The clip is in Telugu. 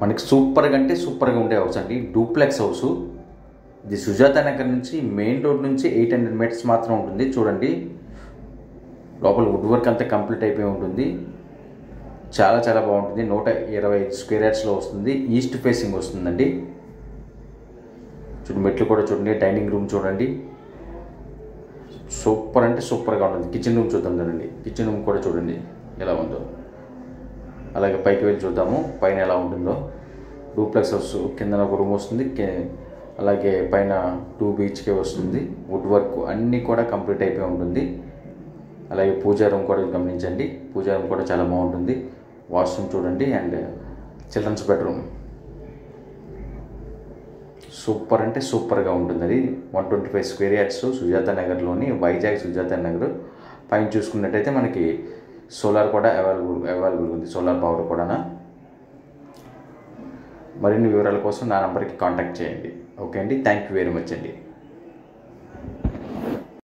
మనకి సూపర్గా అంటే సూపర్గా ఉండే హౌస్ అండి. Duplex house. ఇది సుజాత నగర్ నుంచి మెయిన్ రోడ్ నుంచి 800 మీటర్స్ మాత్రం ఉంటుంది. చూడండి లోపల వుడ్ వర్క్ అంతా కంప్లీట్ అయిపోయి ఉంటుంది. చాలా చాలా బాగుంటుంది. 125 స్క్వేర్ యార్డ్స్లో వస్తుంది. ఈస్ట్ ఫేసింగ్ వస్తుందండి. చూడండి మెట్లు కూడా చూడండి. డైనింగ్ రూమ్ చూడండి, సూపర్ అంటే సూపర్గా ఉంటుంది. కిచెన్ రూమ్ చూద్దాం చూడండి. కిచెన్ రూమ్ కూడా చూడండి ఎలా ఉందో. అలాగే పైకి వెళ్ళి చూద్దాము పైన ఎలా ఉంటుందో. డూప్లెక్స్ హౌస్ కింద ఒక రూమ్ వస్తుంది, అలాగే పైన 2 BHK వస్తుంది. వుడ్ వర్క్ అన్నీ కూడా కంప్లీట్ అయిపోయి ఉంటుంది. అలాగే పూజా రూమ్ కూడా గమనించండి. పూజా రూమ్ కూడా చాలా బాగుంటుంది. వాష్రూమ్ చూడండి అండ్ చిల్డ్రన్స్ బెడ్రూమ్ సూపర్ అంటే సూపర్గా ఉంటుంది. అది 125 స్క్వేర్ యార్డ్స్ సుజాత నగర్లోని, వైజాగ్ సుజాత నగర్. పైన చూసుకున్నట్టయితే మనకి సోలార్ కూడా అవైలబుల్ ఉంది. సోలార్ పవర్ కూడా. మరిన్ని వివరాల కోసం నా నంబర్కి కాంటాక్ట్ చేయండి. ఓకే అండి, థ్యాంక్ యూ వెరీ మచ్ అండి.